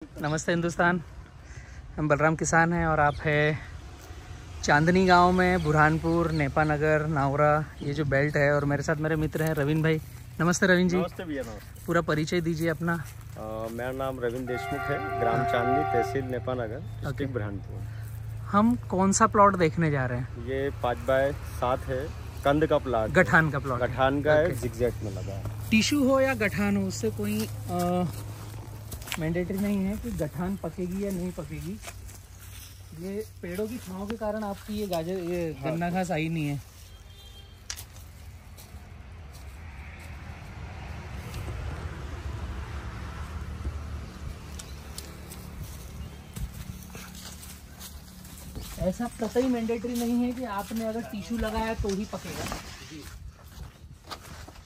नमस्ते हिंदुस्तान। हम बलराम किसान हैं और आप है चांदनी गांव में, बुरहानपुर, नेपा नगर, नावरा, ये जो बेल्ट है। और मेरे साथ मेरे मित्र हैं रवीन भाई। नमस्ते रवीन जी। नमस्ते भैया। नमस्ते। पूरा परिचय दीजिए अपना। मेरा नाम रवीन देशमुख है, ग्राम चांदनी, तहसील नेपा नगर, डिस्ट्रिक्ट बुरहानपुर। हम कौन सा प्लॉट देखने जा रहे हैं? ये 5x7 है, कंद का प्लाट, गठान का प्लॉट, गठान का है, जिगजैग में लगा है। टिश्यू हो या गठान हो, उससे कोई मैंडेटरी नहीं है कि गठान पकेगी या नहीं पकेगी। ये पेड़ों की छांव के कारण आपकी ये गन्ना घास आई नहीं है। ऐसा कतई मैंडेटरी नहीं है कि आपने अगर टिश्यू लगाया तो ही पकेगा।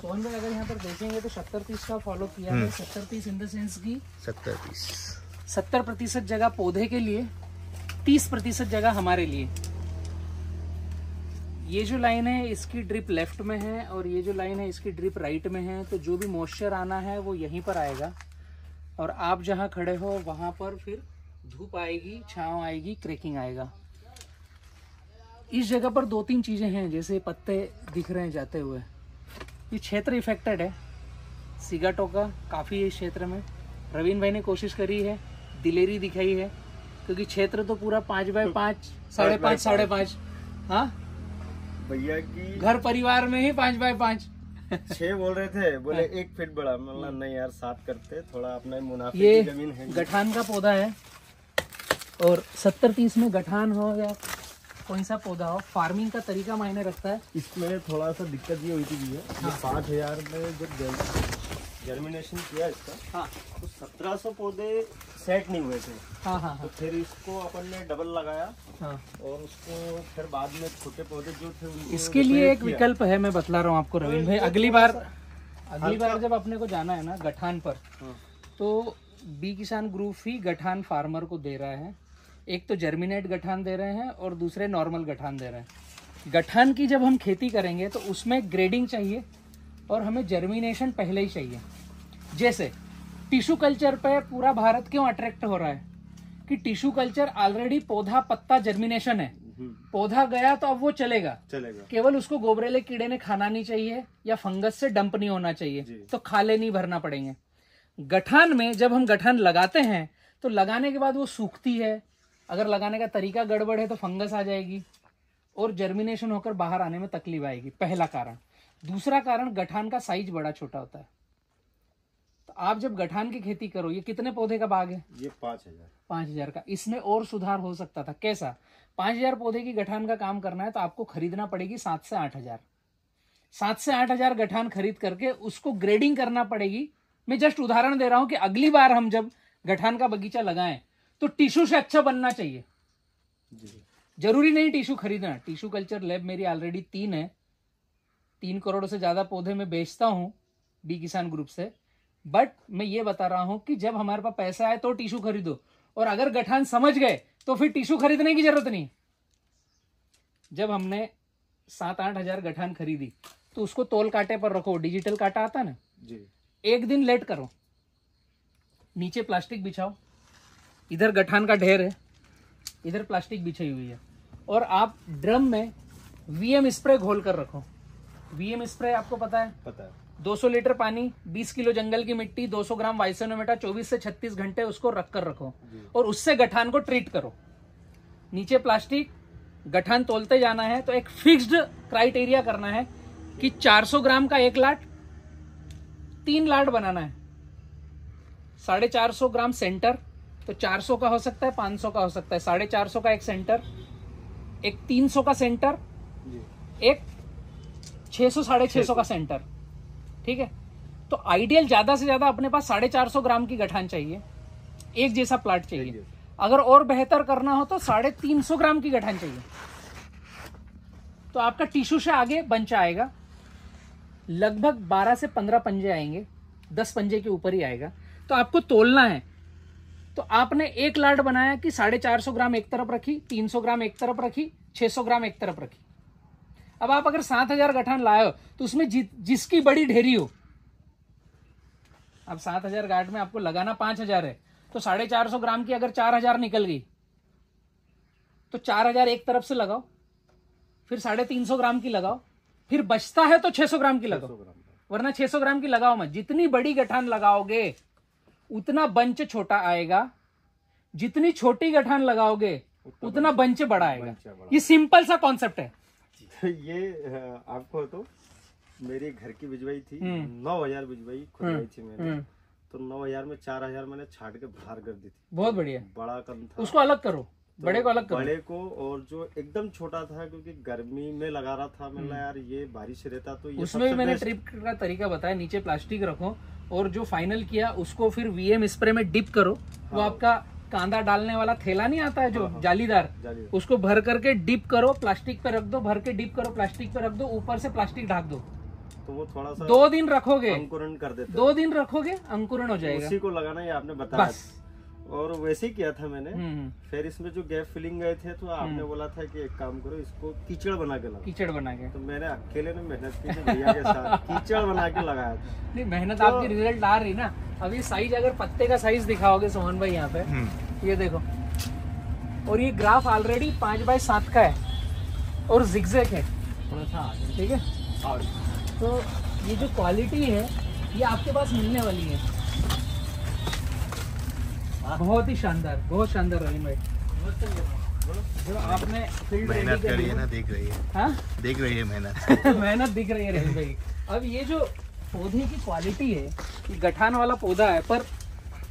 सोहन भाई, अगर यहाँ पर देखेंगे तो 70-30 का फॉलो किया है। 70-30 इन द सेंस की 70% जगह पौधे के लिए, 30% जगह हमारे लिए। ये जो लाइन है इसकी ड्रिप लेफ्ट में है और ये जो लाइन है इसकी ड्रिप राइट में है। तो जो भी मॉइस्चर आना है वो यहीं पर आएगा और आप जहाँ खड़े हो वहां पर फिर धूप आएगी, छांव आएगी, क्रैकिंग आएगा। इस जगह पर 2-3 चीजें हैं, जैसे पत्ते दिख रहे हैं जाते हुए। ये क्षेत्र इफेक्टेड है, सिगाटोका काफी है इस क्षेत्र में। रवीन भाई ने कोशिश करी है, दिलेरी दिखाई है, क्योंकि क्षेत्र तो पूरा 5x5, 5.5, हाँ भैया की घर परिवार में ही 5x5 6 बोल रहे थे, बोले 1 फीट बड़ा। मतलब नहीं यार, 7 करते, थोड़ा अपना मुनाफे ये की जमीन है। गठान का पौधा है और 70-30 में गठान हो या कोई सा पौधा हो, फार्मिंग का तरीका मायने रखता है। इसमें थोड़ा सा दिक्कत ये हुई थी भैया, 5,000 में जब जर्मिनेशन किया इसका, हाँ, तो 1700 पौधे सेट नहीं हुए थे। हाँ, तो फिर इसको अपन ने डबल लगाया, हाँ। और उसको फिर बाद में छोटे पौधे जो थे उनको इसके लिए एक विकल्प है, मैं बतला रहा हूँ आपको रवीन भाई। अगली बार जब अपने को जाना है ना गठान पर, तो बी किसान ग्रुप ही गठान फार्मर को दे रहा है। एक तो जर्मिनेट गठान दे रहे हैं और दूसरे नॉर्मल गठान दे रहे हैं। गठान की जब हम खेती करेंगे तो उसमें ग्रेडिंग चाहिए और हमें जर्मिनेशन पहले ही चाहिए। जैसे टिश्यू कल्चर पे पूरा भारत क्यों अट्रैक्ट हो रहा है कि टिश्यू कल्चर ऑलरेडी पौधा पत्ता जर्मिनेशन है, पौधा गया तो अब वो चलेगा। केवल उसको गोबरेले कीड़े ने खाना नहीं चाहिए या फंगस से डंप नहीं होना चाहिए, तो खाले नहीं भरना पड़ेंगे। गठान में जब हम गठान लगाते हैं तो लगाने के बाद वो सूखती है, अगर लगाने का तरीका गड़बड़ है तो फंगस आ जाएगी और जर्मिनेशन होकर बाहर आने में तकलीफ आएगी। पहला कारण। दूसरा कारण, गठान का साइज बड़ा छोटा होता है। तो आप जब गठान की खेती करो, ये कितने पौधे का बाग है? ये 5,000। 5,000 का। इसमें और सुधार हो सकता था। कैसा? 5,000 पौधे की गठान का काम करना है तो आपको खरीदना पड़ेगी 7 से 8,000। 7 से 8,000 गठान खरीद करके उसको ग्रेडिंग करना पड़ेगी। मैं जस्ट उदाहरण दे रहा हूं कि अगली बार हम जब गठान का बगीचा लगाएं तो टिश्यू से अच्छा बनना चाहिए। जरूरी नहीं टिश्यू खरीदना। टिश्यू कल्चर लैब मेरी ऑलरेडी 3 है, 3 करोड़ से ज्यादा पौधे में बेचता हूं बी किसान ग्रुप से। बट मैं ये बता रहा हूं कि जब हमारे पास पैसा है तो टिश्यू खरीदो, और अगर गठान समझ गए तो फिर टिश्यू खरीदने की जरूरत नहीं। जब हमने 7-8 हजार गठान खरीदी तो उसको तौल कांटे पर रखो, डिजिटल कांटा आता ना जी। 1 दिन लेट करो, नीचे प्लास्टिक बिछाओ, इधर गठान का ढेर है, इधर प्लास्टिक बिछाई हुई है, और आप ड्रम में वीएम स्प्रे घोल कर रखो। वीएम स्प्रे आपको पता है? 200 लीटर पानी, 20 किलो जंगल की मिट्टी, 200 ग्राम वाइसोनोमेटा, 24 से 36 घंटे उसको रख कर रखो और उससे गठान को ट्रीट करो। नीचे प्लास्टिक, गठान तोलते जाना है। तो एक फिक्स्ड क्राइटेरिया करना है कि 400 ग्राम का 1 लाट, 3 लाट बनाना है। 450 ग्राम सेंटर, तो 400 का हो सकता है, 500 का हो सकता है। 450 का एक सेंटर, एक 300 का सेंटर, एक 600-650 का सेंटर। ठीक है? तो आइडियल ज्यादा से ज्यादा अपने पास 450 ग्राम की गठान चाहिए, एक जैसा प्लाट चाहिए। अगर और बेहतर करना हो तो 350 ग्राम की गठान चाहिए। तो आपका टिश्यू से आगे बंच आएगा, लगभग 12 से 15 पंजे आएंगे, 10 पंजे के ऊपर ही आएगा। तो आपको तोलना है। तो आपने 1 लाट बनाया कि 450 ग्राम एक तरफ रखी, 300 ग्राम एक तरफ रखी, 600 ग्राम एक तरफ रखी। अब आप अगर 7,000 गठान लाए हो तो उसमें जिसकी बड़ी ढेरी हो, अब 7,000 गांठ में आपको लगाना 5,000 है, तो 450 ग्राम की अगर 4000 निकल गई तो 4000 एक तरफ से लगाओ, फिर 350 ग्राम की लगाओ, फिर बचता है तो 600 ग्राम की लगाओ, वरना 600 ग्राम की लगाओ मत। जितनी बड़ी गठान लगाओगे उतना बंच छोटा आएगा, जितनी छोटी गठान लगाओगे उतना बंच बड़ा आएगा। ये सिंपल सा कॉन्सेप्ट है। ये आपको तो मेरी घर की भिजवाई थी 9000 भिजवाई, खुदवाई थी मैंने, तो 9000 में 4000 मैंने छाट के बाहर कर दी थी। बहुत बढ़िया। बड़ा कम था, उसको अलग करो, तो बड़े को अलग करो। बड़े को, और जो एकदम छोटा था क्योंकि गर्मी में लगा रहा था, मैंने यार ये बारिश रहता तो ये उसमें भी मैंने ट्रिप का तरीका बताया, नीचे प्लास्टिक रखो और जो फाइनल किया उसको फिर वीएम स्प्रे में डिप करो। वो आपका कांदा डालने वाला थैला नहीं आता है जो जालीदार, उसको भर करके डिप करो, प्लास्टिक पे रख दो, भर के डिप करो, प्लास्टिक पे रख दो, ऊपर से प्लास्टिक ढक दो, तो वो थोड़ा सा 2 दिन रखोगे, अंकुरण कर देते, 2 दिन रखोगे अंकुरण हो जाएगा। उसी को लगाना है आपने बताया बस। और वैसे ही किया था मैंने। फिर इसमें जो गैप फिलिंग गए थे तो आपने बोला था कि एक काम करो, इसको कीचड़ बना के लगाओ। कीचड़ बना के, तो मैंने अकेले ने मेहनत की थी भैया के साथ, कीचड़ बना के लगाया था। नहीं मेहनत तो आपकी रिजल्ट आ रही ना। अभी साइज, अगर पत्ते का साइज दिखाओगे सोहन भाई यहाँ पे, ये देखो, और ये ग्राफ ऑलरेडी 5x7 का है और जिगजैग है थोड़ा सा, ठीक है। तो ये जो क्वालिटी है ये आपके पास मिलने वाली है, बहुत ही शानदार, बहुत शानदार रहीम भाई। जो आपने फील्ड मेहनत करी है ना, दिख रही है। हाँ दिख रही है मेहनत। मेहनत दिख रही है रहीम भाई। अब ये जो पौधे की क्वालिटी है, ये गठान वाला पौधा है पर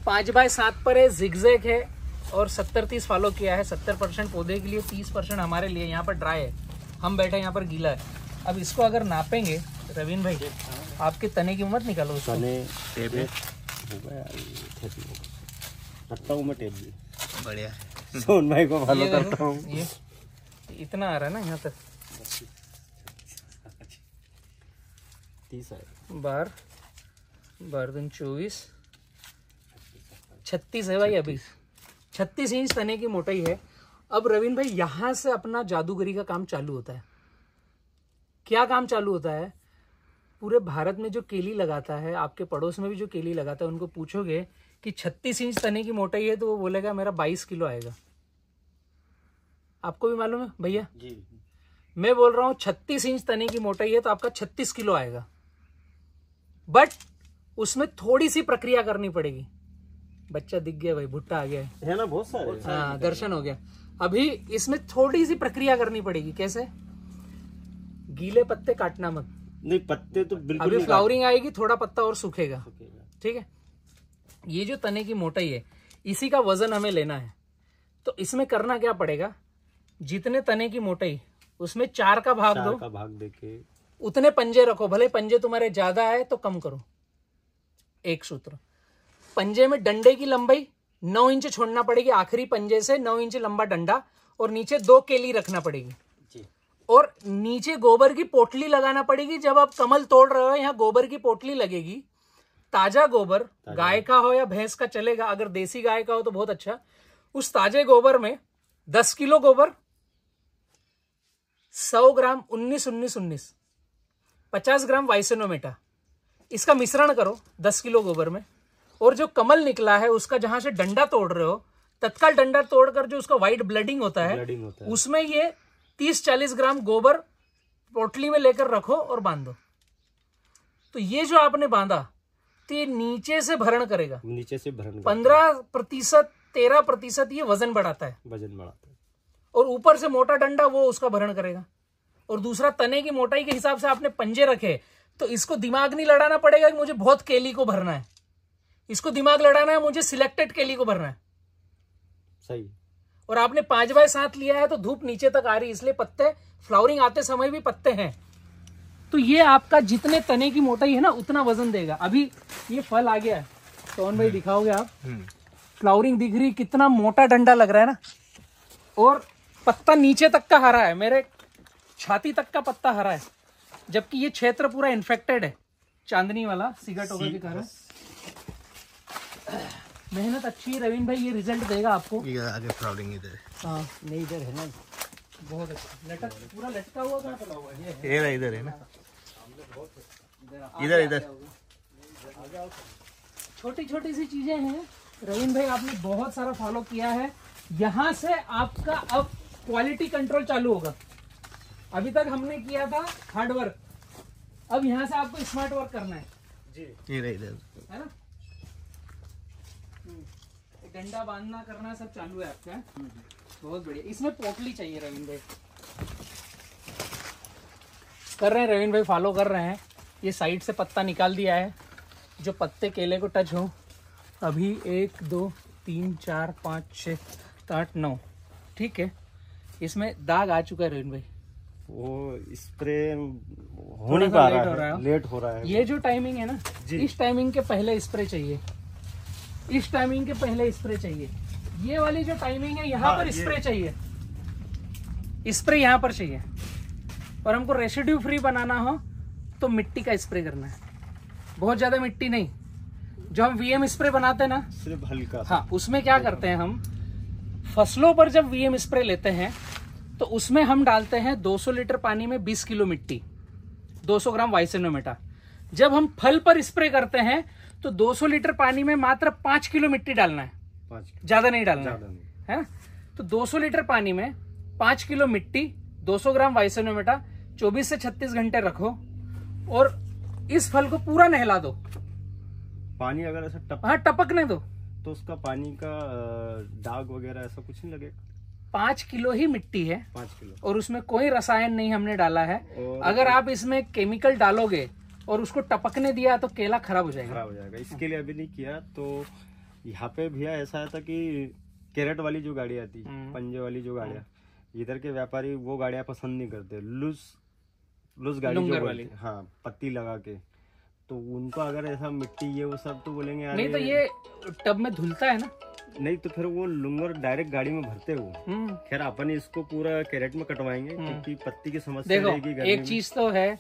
5x7 पर है, जिगजैग है और 70-30 फॉलो किया है। 70% पौधे के लिए, 30% हमारे लिए। यहाँ पर ड्राई है, हम बैठे यहाँ पर गीला है। अब इसको अगर नापेंगे रवीन भाई, आपके तने की उम्र निकालो उसको। रखता हूँ मैं टेप भी, बढ़िया। सोन भाई को फॉलो करता हूँ। ये इतना आ रहा है ना यहाँ तक, 30 है। 12 दिन 24, 36 है भाई। अभी 36 इंच तने की मोटाई है। अब रवीन भाई यहाँ से अपना जादूगरी का काम चालू होता है। क्या काम चालू होता है? पूरे भारत में जो केली लगाता है, आपके पड़ोस में भी जो केली लगाता है, उनको पूछोगे कि 36 इंच तने की मोटाई है तो वो बोलेगा मेरा 22 किलो आएगा। आपको भी मालूम है भैया जी, मैं बोल रहा हूँ 36 इंच तने की मोटाई है तो आपका 36 किलो आएगा, बट उसमें थोड़ी सी प्रक्रिया करनी पड़ेगी। बच्चा दिख गया भाई, भुट्टा आ गया है ना, बहुत सारे। हाँ, दर्शन हो गया। अभी इसमें थोड़ी सी प्रक्रिया करनी पड़ेगी। कैसे? गीले पत्ते काटना मत। नहीं, पत्ते तो बिल्कुल अभी नहीं फ्लावरिंग आएगी, थोड़ा पत्ता और सूखेगा, काटेगा। ठीक है। ये जो तने की मोटाई है, इसी का वजन हमें लेना है। तो इसमें करना क्या पड़ेगा, जितने तने की मोटाई उसमें 4 का भाग दो, 4 का भाग देके उतने पंजे रखो। भले पंजे तुम्हारे ज्यादा है तो कम करो। एक सूत्र, पंजे में डंडे की लंबाई 9 इंच छोड़ना पड़ेगी, आखिरी पंजे से 9 इंच लंबा डंडा, और नीचे 2 केली रखना पड़ेगी जी। और नीचे गोबर की पोटली लगाना पड़ेगी। जब आप कमल तोड़ रहे हो, यहाँ गोबर की पोटली लगेगी। ताजा गोबर, गाय का हो या भैंस का चलेगा, अगर देसी गाय का हो तो बहुत अच्छा। उस ताजे गोबर में 10 किलो गोबर, 100 ग्राम 19-19-19, 50 ग्राम वाइसेनोमेटा, इसका मिश्रण करो 10 किलो गोबर में। और जो कमल निकला है उसका जहां से डंडा तोड़ रहे हो, तत्काल डंडा तोड़कर जो उसका व्हाइट ब्लडिंग होता है, उसमें ये 30-40 ग्राम गोबर पोटली में लेकर रखो और बांधो। तो ये जो आपने बांधा, तो ये नीचे से भरण करेगा, नीचे से भरण 15%, 13% ये वजन बढ़ाता है, वजन बढ़ाता है। और ऊपर से मोटा डंडा वो उसका भरण करेगा। और दूसरा, तने की मोटाई के हिसाब से आपने पंजे रखे, तो इसको दिमाग नहीं लड़ाना पड़ेगा कि मुझे बहुत केली को भरना है। इसको दिमाग लड़ाना है मुझे सिलेक्टेड केली को भरना है। सही। और आपने 5x7 लिया है तो धूप नीचे तक आ रही, इसलिए पत्ते फ्लावरिंग आते समय भी पत्ते हैं। तो ये आपका जितने तने की मोटाई है ना, उतना वजन देगा। अभी ये फल आ गया है, सोहन भाई दिखाओगे आप? फ्लावरिंग दिख रही, कितना मोटा डंडा लग रहा है ना, और पत्ता नीचे तक का हरा है, मेरे छाती तक का पत्ता हरा है, जबकि ये क्षेत्र पूरा इन्फेक्टेड है चांदनी वाला सिगाटोका के कारण। मेहनत अच्छी है रवीन भाई, ये रिजल्ट देगा आपको। ये आगे फ्लावरिंग इधर है। हाँ, नहीं इधर है ना, बहुत अच्छा लटक, पूरा लटका हुआ कहाँ पड़ा हुआ है? ये रहा, इधर है ना, इधर इधर। छोटी छोटी सी चीजें हैं, रवीन भाई आपने बहुत सारा फॉलो किया है, यहाँ से आपका अब क्वालिटी कंट्रोल चालू होगा। अभी तक हमने किया था हार्ड वर्क, अब यहाँ से आपको स्मार्ट वर्क करना है जी। ये रहे इधर। है ना। डंडा बांधना करना सब चालू है आपका। बहुत बढ़िया। इसमें पोटली चाहिए रवीन भाई। कर रहे हैं रवीन भाई, फॉलो कर रहे हैं। ये साइड से पत्ता निकाल दिया है, जो पत्ते केले को टच हो। अभी 1 2 3 4 5 6 7 8 9 ठीक है। इसमें दाग आ चुका है रवीन भाई। वो स्प्रे हो नहीं पा रहा है, लेट हो रहा है। ये जो टाइमिंग है ना, इस टाइमिंग के पहले स्प्रे चाहिए, इस टाइमिंग के पहले स्प्रे चाहिए। ये वाली जो टाइमिंग है यहाँ पर स्प्रे चाहिए, स्प्रे यहाँ पर चाहिए। और हमको रेसिड्यू फ्री बनाना हो तो मिट्टी का स्प्रे करना है, बहुत ज्यादा मिट्टी नहीं। जो हम वीएम स्प्रे बनाते हैं ना, सिर्फ हल्का। हाँ, उसमें क्या करते हैं हम, फसलों पर जब वीएम स्प्रे लेते हैं तो उसमें हम डालते हैं 200 लीटर पानी में 20 किलो मिट्टी, 200 ग्राम वाइसेनोमेटा। जब हम फल पर स्प्रे करते हैं तो 200 लीटर पानी में मात्र 5 किलो मिट्टी डालना है, ज्यादा नहीं डालना है ना। तो 200 लीटर पानी में 5 किलो मिट्टी, 200 ग्राम वाइसेनोमेटा, 24 से 36 घंटे रखो और इस फल को पूरा नहला दो। पानी अगर ऐसा टपकने दो तो उसका पानी का दाग वगैरह ऐसा कुछ नहीं लगेगा। 5 किलो ही मिट्टी है, 5 किलो, और उसमें कोई रसायन नहीं हमने डाला है। अगर आप इसमें केमिकल डालोगे और उसको टपकने दिया तो केला खराब हो जाएगा। इसके लिए अभी नहीं किया। तो यहाँ पे भैया ऐसा था कि कैरेट वाली जो गाड़ी आती, पंजे वाली जो गाड़ियाँ, इधर के व्यापारी वो गाड़ियाँ पसंद नहीं करते। लूज गाड़ी जो वाली, हाँ, पत्ती लगा के। तो उनको अगर ऐसा मिट्टी ये वो सब तो बोलेंगे यार, नहीं तो ये टब में धुलता है ना, नहीं तो फिर वो लुंगर डायरेक्ट गाड़ी में भरते हो। खैर अपन इसको पूरा कैरेट में कटवाएंगे क्योंकि पत्ती की समस्या रहेगी। देखो एक चीज तो है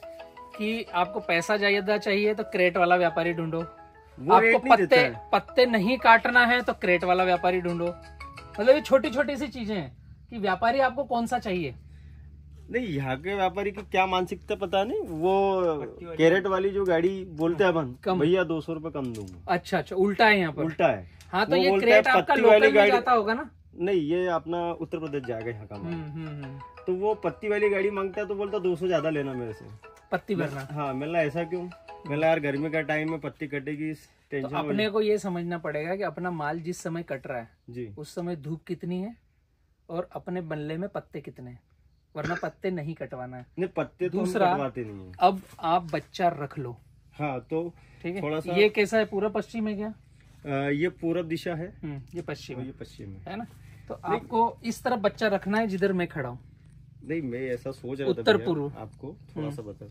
कि आपको पैसा ज्यादा चाहिए तो क्रेट वाला व्यापारी ढूंढो, आपको पत्ते नहीं काटना है तो क्रेट वाला व्यापारी ढूंढो। मतलब ये छोटी छोटी सी चीजें हैं कि व्यापारी आपको कौन सा चाहिए। नहीं, यहाँ के व्यापारी की क्या मानसिकता पता नहीं, वो कैरेट वाली जो गाड़ी बोलते हैं अपन, भैया 200 रुपए कम दूंगा। अच्छा, उल्टा है यहाँ पर। उल्टा है। हाँ, तो ये क्रेट आपका लोकल में जाता होगा ना। नहीं, ये अपना उत्तर प्रदेश जाएगा यहाँ का। तो वो पत्ती वाली गाड़ी मांगता है तो बोलता 200 ज्यादा लेना मेरे से, पत्ती भरना। हाँ, मैंने ऐसा क्यों, मैंने यार गर्मी का टाइम में पत्ती कटेगी, टेंशन। तो अपने को ये समझना पड़ेगा कि अपना माल जिस समय कट रहा है जी, उस समय धूप कितनी है और अपने बल्ले में पत्ते कितने हैं, वरना पत्ते नहीं कटवाना है। नहीं, पत्ते तो दूसरा कटवाते नहीं है। अब आप बच्चा रख लो। हाँ, तो ठीक है। थोड़ा सा ये कैसा है, पूरा पश्चिम है क्या? ये पूरब दिशा है, ये पश्चिम है, ये पश्चिम है ना। तो आपको इस तरफ बच्चा रखना है जिधर मैं खड़ा हूँ। नहीं, मैं ऐसा सोच रहा था उत्तर पूर्व। आपको थोड़ा सा बता,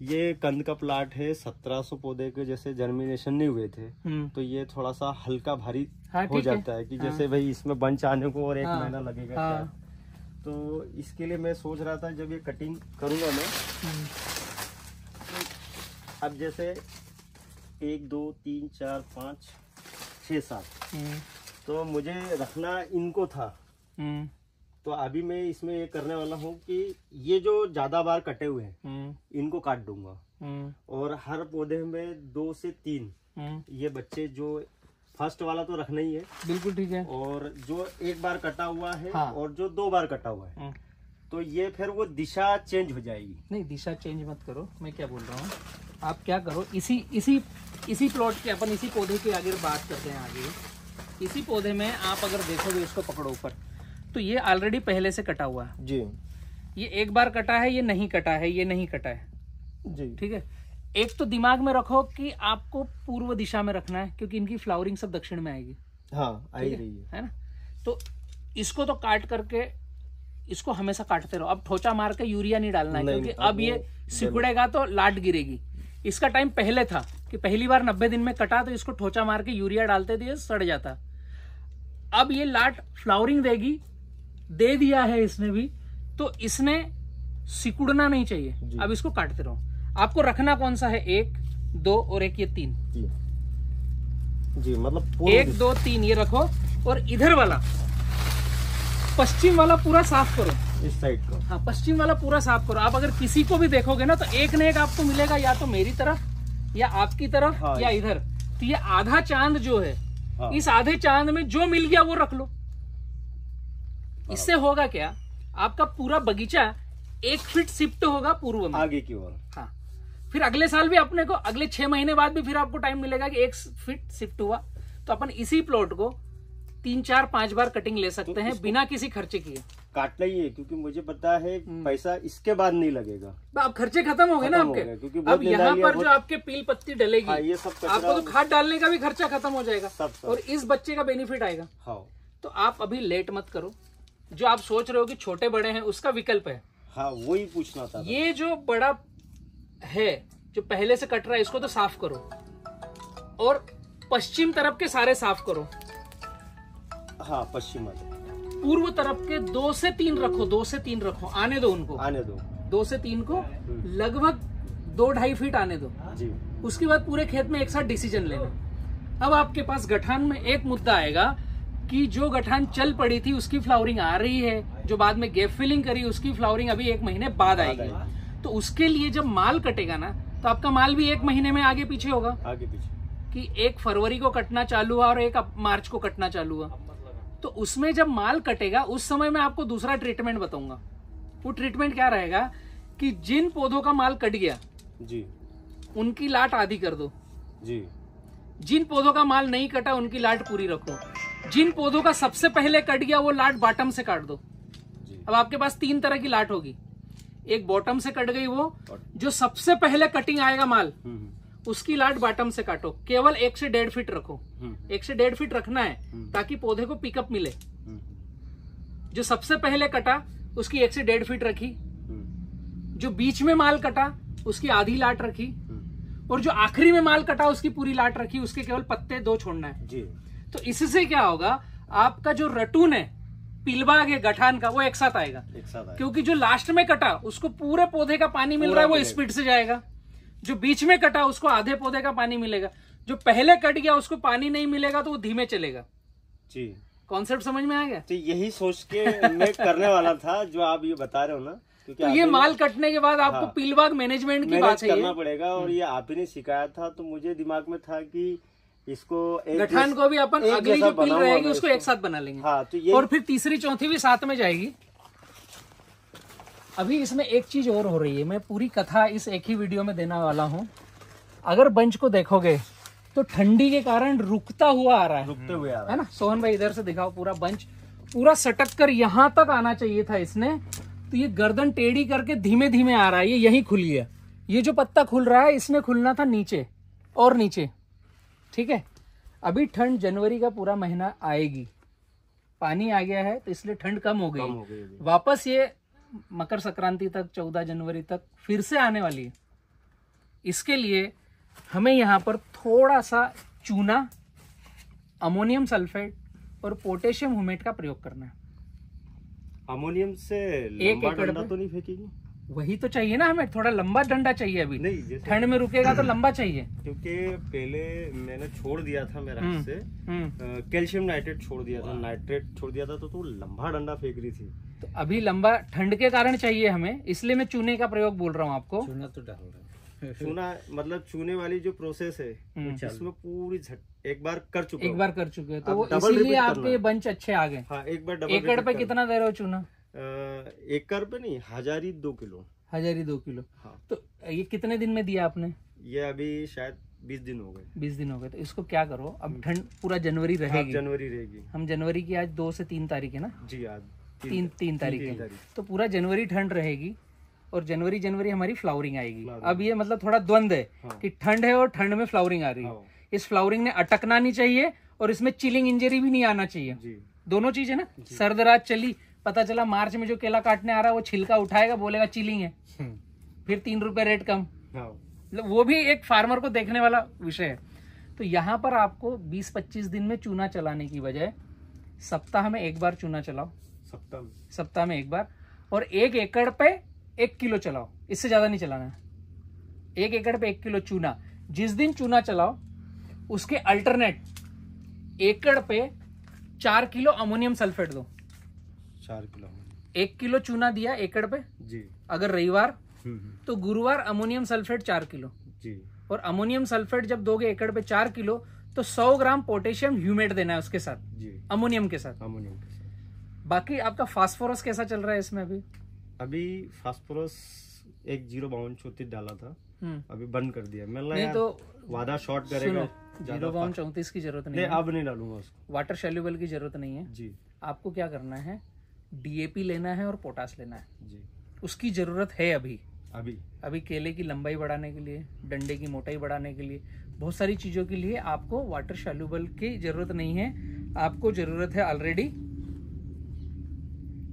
ये कंद का प्लाट है, 1700 पौधे के जैसे जर्मिनेशन नहीं हुए थे, तो ये थोड़ा सा हल्का भारी हो जाता है कि जैसे भाई इसमें बंच आने को और 1 महीना लगेगा। तो इसके लिए मैं सोच रहा था जब ये कटिंग करूंगा मैं, अब जैसे 1 2 3 4 5 6 7 तो मुझे रखना इनको था। तो अभी मैं इसमें ये करने वाला हूँ कि ये जो ज्यादा बार कटे हुए हैं इनको काट दूंगा, और हर पौधे में 2 से 3 ये बच्चे, जो फर्स्ट वाला तो रखना ही है, बिल्कुल ठीक है, और जो 1 बार कटा हुआ है और जो 2 बार कटा हुआ है, तो ये फिर वो दिशा चेंज हो जाएगी। नहीं, दिशा चेंज मत करो, मैं क्या बोल रहा हूँ, आप क्या करो, इसी प्लॉट के, अपन इसी पौधे की आगे बात करते हैं। आगे इसी पौधे में आप अगर देखोगे, इसको पकड़ो ऊपर, तो ये ऑलरेडी पहले से कटा हुआ है जी। ये 1 बार कटा है, ये नहीं कटा है, ये नहीं कटा है जी, ठीक है। एक तो दिमाग में रखो कि आपको पूर्व दिशा में रखना है, क्योंकि इनकी फ्लावरिंग सब दक्षिण में आएगी। हाँ, आ ही रही है ना। तो इसको तो काट करके इसको हमेशा काटते रहो। अब ठोचा मार के यूरिया नहीं डालना है, क्योंकि अब ये सिकुड़ेगा तो लाट गिरेगी। इसका टाइम पहले था कि पहली बार 90 दिन में कटा तो इसको ठोचा मार के यूरिया डालते थे, सड़ जाता। अब ये लाट फ्लावरिंग देगी, दे दिया है इसने भी, तो इसने सिकुड़ना नहीं चाहिए। अब इसको काटते रहो। आपको रखना कौन सा है, 1 2 और 1 ये 3 जी, मतलब 1 2 3 ये रखो, और इधर वाला पश्चिम वाला पूरा साफ करो, इस साइड को। हाँ, पश्चिम वाला पूरा साफ करो। आप अगर किसी को भी देखोगे ना, तो एक न एक आपको मिलेगा, या तो मेरी तरफ, या आपकी तरफ, या इधर। तो ये आधा चांद जो है हाँ। इस आधे चांद में जो मिल गया वो रख लो। इससे होगा क्या, आपका पूरा बगीचा 1 फीट शिफ्ट होगा पूर्व में, आगे की ओर। हाँ। फिर अगले साल भी अपने को, अगले 6 महीने बाद भी फिर आपको टाइम मिलेगा कि 1 फीट शिफ्ट हुआ, तो अपन इसी प्लॉट को 3, 4, 5 बार कटिंग ले सकते हैं बिना किसी खर्चे किए। काटना ही है, क्योंकि मुझे पता है पैसा इसके बाद नहीं लगेगा। अब खर्चे खत्म हो गए ना आपके। क्योंकि अब यहाँ पर जो आपके पील पत्ती डलेगी, हाँ, ये सब कचरा, आपको तो खाद डालने का भी खर्चा खत्म हो जाएगा, सब। और इस बच्चे का बेनिफिट आएगा। हाँ। तो आप अभी लेट मत करो। जो आप सोच रहे हो कि छोटे बड़े हैं, उसका विकल्प है। हाँ, वही पूछना था। ये जो बड़ा है जो पहले से कट रहा है, इसको तो साफ करो, और पश्चिम तरफ के सारे साफ करो। हाँ, पश्चिम वाले। पूर्व तरफ के 2 से 3 रखो, 2 से 3 रखो, आने दो उनको, आने दो। 2 से 3 को लगभग 2-2.5 फीट आने दो जी। उसके बाद पूरे खेत में एक साथ डिसीजन लेना। अब आपके पास गठान में एक मुद्दा आएगा कि जो गठान चल पड़ी थी उसकी फ्लावरिंग आ रही है, जो बाद में गैप फिलिंग करी उसकी फ्लावरिंग अभी 1 महीने बाद आएगी। तो उसके लिए जब माल कटेगा ना, तो आपका माल भी 1 महीने में आगे पीछे होगा। आगे पीछे कि 1 फरवरी को कटना चालू हुआ और 1 मार्च को कटना चालू हुआ, तो उसमें जब माल कटेगा उस समय मैं आपको दूसरा ट्रीटमेंट बताऊंगा। वो ट्रीटमेंट क्या रहेगा कि जिन पौधों का माल कट गया जी, उनकी लाट आधी कर दो जी। जिन पौधों का माल नहीं कटा उनकी लाट पूरी रखो। जिन पौधों का सबसे पहले कट गया वो लाट बॉटम से काट दो। जी। अब आपके पास 3 तरह की लाट होगी। एक बॉटम से कट गई, वो जो सबसे पहले कटिंग आएगा माल उसकी लाट बॉटम से काटो। केवल 1 से 1.5 फीट रखो। 1 से 1.5 फीट रखना है ताकि पौधे को पिकअप मिले। जो सबसे पहले कटा उसकी 1 से 1.5 फीट रखी, जो बीच में माल कटा उसकी आधी लाट रखी, और जो आखिरी में माल कटा उसकी पूरी लाट रखी। उसके केवल पत्ते 2 छोड़ना है जी। तो इससे क्या होगा, आपका जो रटून है पिलबाग है गठान का, वो एक साथ आएगा। क्योंकि जो लास्ट में कटा उसको पूरे पौधे का पानी मिल रहा है, वो स्पीड से जाएगा। जो बीच में कटा उसको आधे पौधे का पानी मिलेगा। जो पहले कट गया उसको पानी नहीं मिलेगा तो वो धीमे चलेगा। जी। कॉन्सेप्ट समझ में आ गया? तो यही सोच के मैं करने वाला था जो आप ये बता रहे हो ना, क्योंकि तो ये माल कटने के बाद आपको पीलबाग मैनेजमेंट की बात है करना पड़ेगा। और ये आप ही ने सिखाया था, तो मुझे दिमाग में था कि इसको गठान को भी अपन अगली जो पील रहेगी उसको एक साथ बना लेंगे। हाँ, तो ये और फिर तीसरी चौथी भी साथ में जाएगी। अभी इसमें एक चीज और हो रही है, मैं पूरी कथा इस एक ही वीडियो में देने वाला हूँ। अगर बंच को देखोगे तो ठंडी के कारण रुकता हुआ आ रहा है, रुकते हुए आ रहा है ना। सोहन भाई इधर से दिखाओ, पूरा बंच पूरा सटक कर यहाँ तक आना चाहिए था इसने, तो ये गर्दन टेढ़ी करके धीमे धीमे आ रहा है। ये यही खुल गया। ये जो पत्ता खुल रहा है इसमें खुलना था नीचे और नीचे, ठीक है। अभी ठंड जनवरी का पूरा महीना आएगी, पानी आ गया है तो इसलिए ठंड कम हो गई। वापस ये मकर संक्रांति तक 14 जनवरी तक फिर से आने वाली है। इसके लिए हमें यहाँ पर थोड़ा सा चूना, अमोनियम सल्फेट और पोटेशियम हुमेट का प्रयोग करना है। अमोनियम से लंबा डंडा तो नहीं फेंकेगी? वही तो चाहिए ना हमें, थोड़ा लंबा डंडा चाहिए। अभी नहीं, ठंड में रुकेगा तो लंबा चाहिए। क्योंकि पहले मैंने छोड़ दिया था मेरे हाथ से, कैल्शियम नाइट्रेट छोड़ दिया था, नाइट्रेट छोड़ दिया था, तो लंबा डंडा फेंक रही थी। तो अभी लंबा ठंड के कारण चाहिए हमें, इसलिए मैं चूने का प्रयोग बोल रहा हूँ आपको। चूना तो डाल रहा है। चूना मतलब चूने वाली जो प्रोसेस है इसमें पूरी एक बार कर चुके हैं, तो वो इसीलिए आपके बंच अच्छे आ गए। हाँ, एक बार डबल। एकड़ पे कितना दे रहे हो चूना? एकड़ पे नहीं, 1002 किलो। 1002 किलो। हाँ। तो ये कितने दिन में दिया आपने? ये अभी शायद 20 दिन हो गए। 20 दिन हो गए। तो इसको क्या करो, अब ठंड पूरा जनवरी रहेगी। जनवरी रहेगी। हम जनवरी की आज 2 से 3 तारीख है ना जी, आज 3 तारीख है। तो पूरा जनवरी ठंड रहेगी और जनवरी हमारी फ्लावरिंग आएगी। अब ये मतलब थोड़ा द्वंद है कि ठंड है और ठंड में फ्लावरिंग आ रही है। इस फ्लावरिंग ने अटकना नहीं चाहिए और इसमें चिलिंग इंजरी भी नहीं आना चाहिए। दोनों चीज है ना। सर्द रात चली, पता चला मार्च में जो केला काटने आ रहा है वो छिलका उठाएगा, बोलेगा चिलिंग है, फिर 3 रुपए रेट कम। वो भी एक फार्मर को देखने वाला विषय है। तो यहाँ पर आपको 20-25 दिन में चूना चलाने की बजाय सप्ताह में 1 बार चूना चलाओ। सप्ताह में 1 बार, और 1 एकड़ पे 1 किलो चलाओ। इससे ज्यादा नहीं चलाना है। 1 एकड़ पे 1 किलो चूना। जिस दिन चूना चलाओ उसके अल्टरनेट एकड़ पे 4 किलो अमोनियम सल्फेट दो। 4 किलो 1 किलो चूना दिया एकड़ पे जी। अगर रविवार तो गुरुवार अमोनियम सल्फेट 4 किलो जी। और अमोनियम सल्फेट जब दोगे एकड़ पे 4 किलो तो 100 ग्राम पोटेशियम ह्यूमेट देना है उसके साथ, जी, अमोनियम के साथ। अमोनियम के साथ। बाकी आपका फास्फोरस कैसा चल रहा है इसमें अभी? अभी फास्फोरस 105234 डाला था, अभी बंद कर दिया। मैं नहीं तो वादा शॉर्ट करेगा। 0.34 की जरूरत नहीं नहीं, है, अब नहीं डालूंगा उसको। वाटर सॉल्युबल की जरूरत नहीं है जी आपको। क्या करना है, डीएपी लेना है और पोटास लेना है, जी, उसकी जरूरत है अभी। अभी केले की लंबाई बढ़ाने के लिए, डंडे की मोटाई बढ़ाने के लिए, बहुत सारी चीजों के लिए आपको वाटर सॉल्युबल की जरूरत नहीं है। आपको जरूरत है ऑलरेडी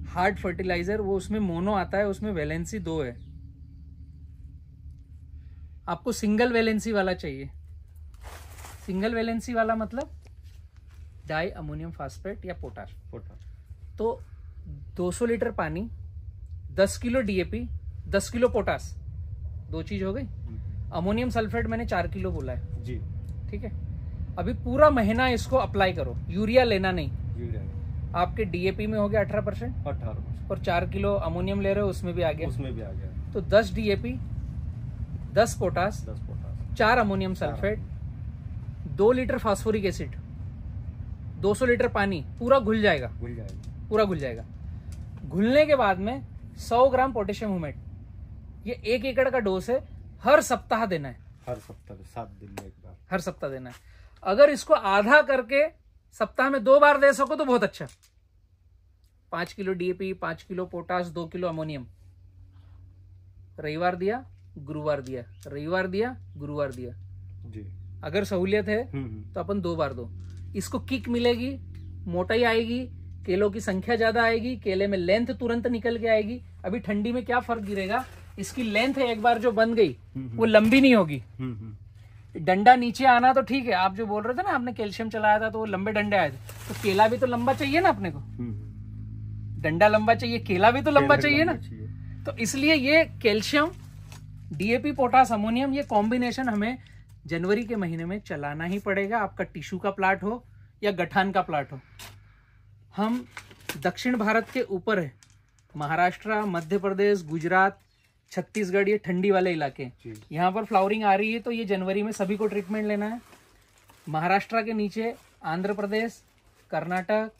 हार्ड फर्टिलाइजर, वो उसमें मोनो आता है, उसमें वैलेंसी 2 है। आपको सिंगल वैलेंसी वाला चाहिए। सिंगल वैलेंसी वाला मतलब डाई अमोनियम फास्फेट या पोटाश। तो 200 लीटर पानी, 10 किलो डीएपी, 10 किलो पोटास, 2 चीज हो गई। अमोनियम सल्फेट मैंने 4 किलो बोला है जी, ठीक है। अभी पूरा महीना इसको अप्लाई करो, यूरिया लेना नहीं। आपके डीएपी में हो गया 18% और 4 किलो अमोनियम ले रहे हो, उसमें भी आ गया। तो 10 DAP, 10 potash, 4 ammonium sulphate, 2 litre phosphoric acid, 200 litre पानी, पूरा घुल जाएगा। पूरा घुल जाएगा। घुलने के बाद में 100 ग्राम पोटेशियम ह्यूमेट, ये 1 एकड़ का डोज है, हर सप्ताह देना है। हर सप्ताह 7 दिन में एक बार, हर सप्ताह देना है। अगर इसको आधा करके सप्ताह में 2 बार दे सको तो बहुत अच्छा। 5 kilo DAP, 5 kilo potash, 2 kilo ammonium, रविवार दिया, गुरुवार दिया, रविवार दिया, गुरुवार दिया जी। अगर सहूलियत है तो अपन 2 बार दो। इसको किक मिलेगी, मोटाई आएगी, केलों की संख्या ज्यादा आएगी, केले में लेंथ तुरंत निकल के आएगी। अभी ठंडी में क्या फर्क गिरेगा, इसकी लेंथ एक बार जो बन गई वो लंबी नहीं होगी। डंडा नीचे आना तो ठीक है, आप जो बोल रहे थे ना, आपने कैल्शियम चलाया था तो वो लंबे डंडे आए थे, तो केला भी तो लंबा चाहिए ना अपने को। डंडा लंबा चाहिए, केला भी तो लंबा चाहिए ना। तो इसलिए ये कैल्शियम, डीएपी, पोटास, अमोनियम, ये कॉम्बिनेशन हमें जनवरी के महीने में चलाना ही पड़ेगा। आपका टिश्यू का प्लाट हो या गठान का प्लाट हो। हम दक्षिण भारत के ऊपर है, महाराष्ट्र, मध्य प्रदेश, गुजरात, छत्तीसगढ़, ये ठंडी वाले इलाके, यहाँ पर फ्लावरिंग आ रही है, तो ये जनवरी में सभी को ट्रीटमेंट लेना है। महाराष्ट्र के नीचे आंध्र प्रदेश, कर्नाटक,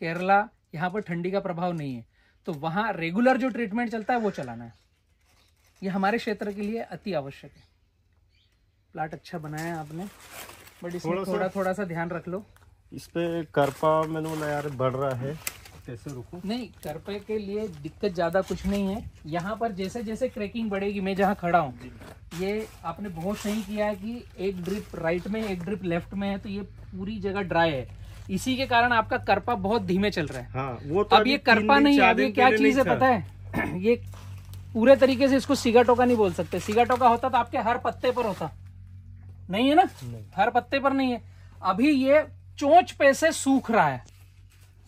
केरला, यहाँ पर ठंडी का प्रभाव नहीं है, तो वहाँ रेगुलर जो ट्रीटमेंट चलता है वो चलाना है। ये हमारे क्षेत्र के लिए अति आवश्यक है। प्लाट अच्छा बनाया आपने, बट इसमें थोड़ा सा ध्यान रख लो। इस पे करपा मैंने बोला यार बढ़ रहा है, कैसे रुकूं? नहीं, करपे के लिए दिक्कत ज्यादा कुछ नहीं है। यहाँ पर जैसे जैसे क्रैकिंग बढ़ेगी, मैं जहाँ खड़ा हूँ, ये आपने बहुत सही किया है कि एक ड्रिप राइट में, एक ड्रिप लेफ्ट में है, तो ये पूरी जगह ड्राई है। इसी के कारण आपका करपा बहुत धीमे चल रहा है। हाँ, वो तो अब ये करपा नहीं, अब ये क्या चीज है पता है? ये पूरे तरीके से इसको सिगाटोका नहीं बोल सकते। सिगाटोका होता तो आपके हर पत्ते पर होता, नहीं है ना, हर पत्ते पर नहीं है। अभी ये चोंच पे से सूख रहा है।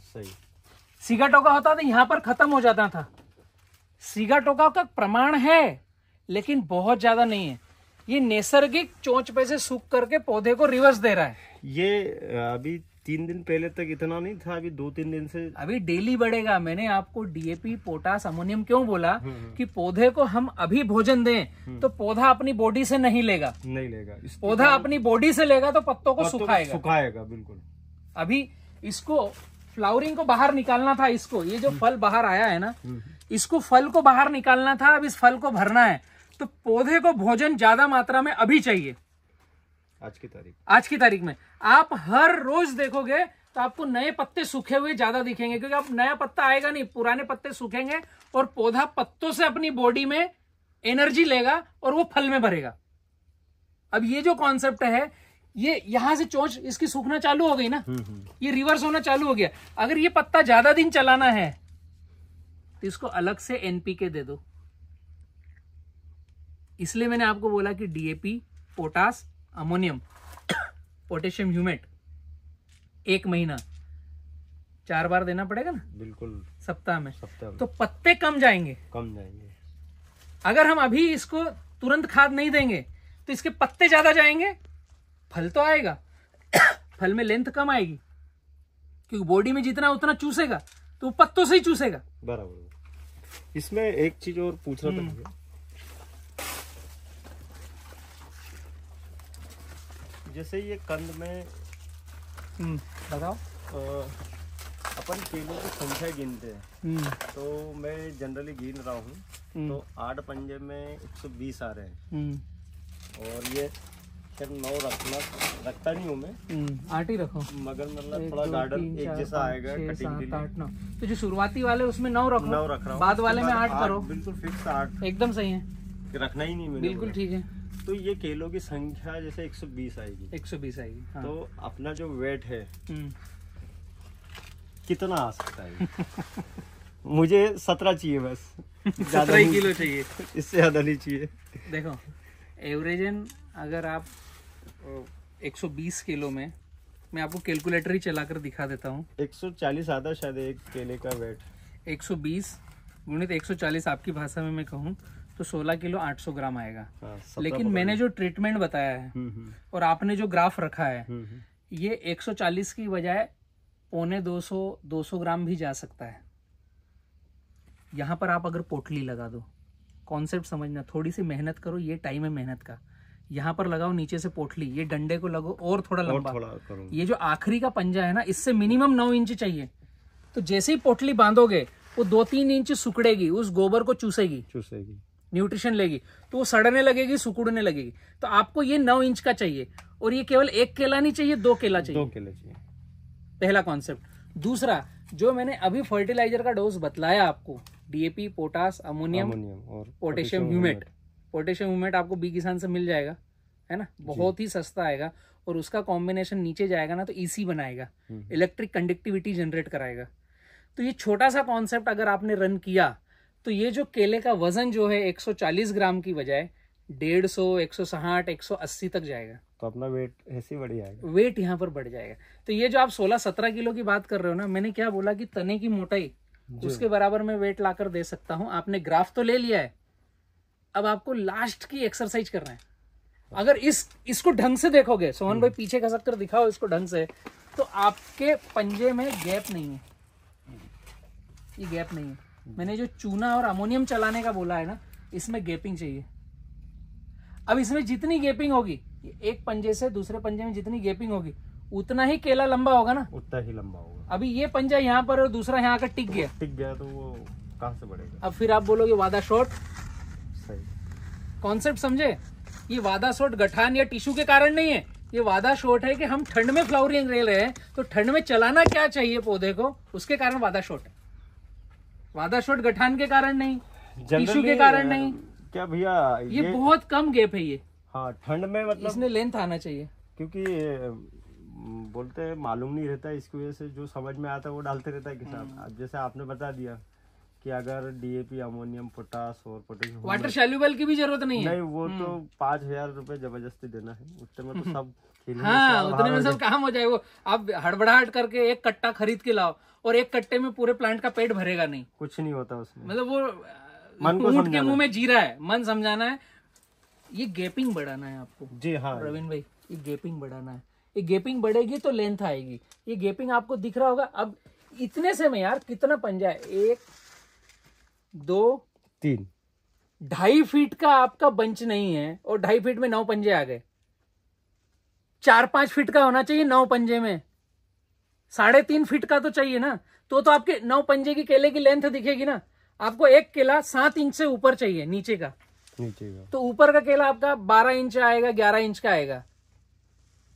सही। सिगाटोका होता तो यहां पर खत्म हो जाता था। सिगाटोका का प्रमाण है लेकिन बहुत ज्यादा नहीं है। ये नैसर्गिक चोंच पे से सूख करके पौधे को रिवर्स दे रहा है। ये अभी 3 दिन पहले तक इतना नहीं था, अभी 2-3 दिन से अभी डेली बढ़ेगा। मैंने आपको डीएपी, पोटास, अमोनियम क्यों बोला कि पौधे को हम अभी भोजन दें तो पौधा अपनी बॉडी से नहीं लेगा। पौधा अपनी बॉडी से लेगा तो पत्तों को सुखाएगा। बिल्कुल। अभी इसको फ्लावरिंग को बाहर निकालना था, इसको, ये जो फल बाहर आया है ना, इसको फल को बाहर निकालना था। अब इस फल को भरना है तो पौधे को भोजन ज्यादा मात्रा में अभी चाहिए। आज की तारीख में आप हर रोज देखोगे तो आपको नए पत्ते सूखे हुए ज्यादा दिखेंगे, क्योंकि अब नया पत्ता आएगा नहीं, पुराने पत्ते सूखेंगे और पौधा पत्तों से अपनी बॉडी में एनर्जी लेगा और वो फल में भरेगा। अब ये जो कॉन्सेप्ट है, ये यहां से चोंच इसकी सूखना चालू हो गई ना, ये रिवर्स होना चालू हो गया। अगर ये पत्ता ज्यादा दिन चलाना है तो इसको अलग से एनपीके दे दो। इसलिए मैंने आपको बोला कि DAP, potash, ammonium, potassium humate 1 महीना 4 बार देना पड़ेगा ना, बिल्कुल, सप्ताह में। तो पत्ते कम जाएंगे। अगर हम अभी इसको तुरंत खाद नहीं देंगे तो इसके पत्ते ज्यादा जाएंगे, फल तो आएगा, फल में लेंथ कम आएगी, क्योंकि बॉडी में जितना उतना चूसेगा तो पत्तों से ही चूसेगा। बराबर। इसमें एक चीज और पूछ रहा था, जैसे ये कंद में बताओ। अपन केलों की संख्या गिनते हैं, तो मैं जनरली गिन रहा हूँ, तो 8 पंजे में 120 आ रहे हैं, और ये फिर 9 रखता नहीं हूँ मैं, 8 ही रखो, मगर मतलब थोड़ा गार्डन एक जैसा आएगा कटिंग के लिए। 8 9, तो जो शुरुआती वाले उसमें 9 रखो, 9 रख रहा हूँ, बाद वाले में 8 करो, बिल्कुल फिक्स 8 एकदम सही है, रखना ही नहीं मैंने, बिल्कुल ठीक है। तो ये केलों की संख्या जैसे 120 आएगी, 120 आएगी, हाँ। तो अपना जो वेट है कितना आ सकता है? मुझे 17 चाहिए बस, 17 किलो चाहिए, इससे ज्यादा नहीं चाहिए। देखो एवरेजन अगर आप 120 किलो में, मैं आपको कैलकुलेटर ही चलाकर दिखा देता हूँ, 140 आता शायद एक केले का वेट, 120 गुणित 140 आपकी भाषा में मैं कहूँ तो 16 किलो 800 ग्राम आएगा। लेकिन मैंने जो ट्रीटमेंट बताया है और आपने जो ग्राफ रखा है, ये 140 की बजाय 125-200 ग्राम भी जा सकता है। यहाँ पर आप अगर पोटली लगा दो, कॉन्सेप्ट समझना, थोड़ी सी मेहनत करो, ये टाइम है मेहनत का। यहाँ पर लगाओ नीचे से पोटली, ये डंडे को लगो और थोड़ा लंबा, ये जो आखिरी का पंजा है ना, इससे मिनिमम 9 इंच चाहिए। तो जैसे ही पोटली बांधोगे वो 2-3 इंच सुकड़ेगी, उस गोबर को चूसेगी, न्यूट्रिशन लेगी, तो वो सड़ने लगेगी, सुकुड़ने लगेगी। तो आपको ये 9 इंच का चाहिए, और ये केवल 1 केला नहीं चाहिए, 2 केला चाहिए। 2 केले चाहिए, पहला कॉन्सेप्ट। दूसरा, जो मैंने अभी फर्टिलाइजर का डोज बतलाया आपको, डीएपी, पोटास, अमोनियम और पोटेशियम ह्यूमेट। पोटेशियम ह्यूमेट आपको बी किसान से मिल जाएगा, है ना, बहुत ही सस्ता आएगा, और उसका कॉम्बिनेशन नीचे जाएगा ना तो ईसी बनाएगा, इलेक्ट्रिक कंडक्टिविटी जनरेट कराएगा। तो ये छोटा सा कॉन्सेप्ट अगर आपने रन किया, तो ये जो केले का वजन जो है 140 ग्राम की बजाय 150, 160, 180 तक जाएगा। तो अपना वेट ऐसे ही बढ़ जाएगा, वेट यहाँ पर बढ़ जाएगा। तो ये जो आप 16-17 किलो की बात कर रहे हो ना, मैंने क्या बोला कि तने की मोटाई उसके बराबर में वेट लाकर दे सकता हूं। आपने ग्राफ तो ले लिया है, अब आपको लास्ट की एक्सरसाइज करना है। अगर इसको ढंग से देखोगे, सोहन भाई पीछे खसक कर दिखाओ इसको ढंग से, तो आपके पंजे में गैप नहीं है, ये गैप नहीं है। मैंने जो चूना और अमोनियम चलाने का बोला है ना, इसमें गैपिंग चाहिए। अब इसमें जितनी गैपिंग होगी, एक पंजे से दूसरे पंजे में जितनी गैपिंग होगी, उतना ही केला लंबा होगा ना, उतना ही लंबा होगा। अभी ये पंजा यहाँ पर और दूसरा यहाँ का टिक गया तो वो कहाँ से बढ़ेगा? अब फिर आप बोलोगे वादा शॉट। सही कॉन्सेप्ट समझे? ये वादा शॉट गठान या टिश्यू के कारण नहीं है, ये वादा शॉट है कि हम ठंड में फ्लावरिंग रह रहे हैं, तो ठंड में चलाना क्या चाहिए पौधे को, उसके कारण वादा शॉट है। वादा शॉट गठान के कारण नहीं, टिश्यू के कारण नहीं। क्या भैया, ये बहुत कम गैप है ये। हाँ, ठंड में मतलब इसमें लेंथ आना चाहिए, क्योंकि बोलते हैं मालूम नहीं रहता है, इसकी वजह से जो समझ में आता है वो डालते रहता है किसान। अब जैसे आपने बता दिया कि अगर डीएपी, अमोनियम, पोटास और पोटेशियम, वाटर सैल्युबल की भी जरूरत नहीं है। नहीं, वो तो 5000 रुपए जबरदस्ती देना है, उतने में तो सब हाँ, उतने में सब काम हो जाए। वो आप हड़बड़ाहट करके एक कट्टा खरीद के लाओ, और एक कट्टे में पूरे प्लांट का पेट भरेगा नहीं, कुछ नहीं होता उसमें। मतलब वो ऊंट के मुंह में जीरा है, मन समझाना है। ये गैपिंग बढ़ाना है आपको जी। हाँ प्रवीण भाई, ये गैपिंग बढ़ाना है। ये गैपिंग बढ़ेगी तो लेंथ आएगी। ये गैपिंग आपको दिख रहा होगा। अब इतने से में यार कितना पंजा है, 1 2 3 2.5 फीट का आपका बंच नहीं है, और 2.5 फीट में 9 पंजे आ गए। 4-5 फीट का होना चाहिए 9 पंजे में, 3.5 फीट का तो चाहिए ना, तो आपके 9 पंजे की केले की लेंथ दिखेगी ना। आपको एक केला 7 इंच से ऊपर चाहिए नीचे का, तो ऊपर का केला आपका 12 इंच आएगा, 11 इंच का आएगा,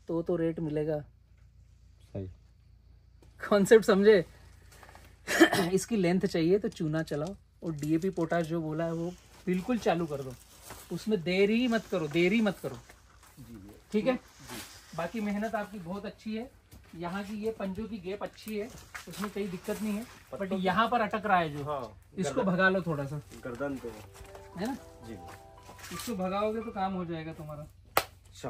तो रेट मिलेगा। सही कॉन्सेप्ट समझे? इसकी लेंथ चाहिए तो चूना चलाओ, और डीएपी, पोटाश जो बोला है वो बिल्कुल चालू कर दो, उसमें देरी मत करो। ठीक है, बाकी मेहनत आपकी बहुत अच्छी है, यहाँ की ये पंजों की गैप अच्छी है, उसमें कोई दिक्कत नहीं है, बट यहाँ पर अटक रहा है जो, हाँ, इसको भगा लो थोड़ा सा, गर्दन पे है ना जी। इसको भगाओगे तो काम हो जाएगा तुम्हारा। अच्छा।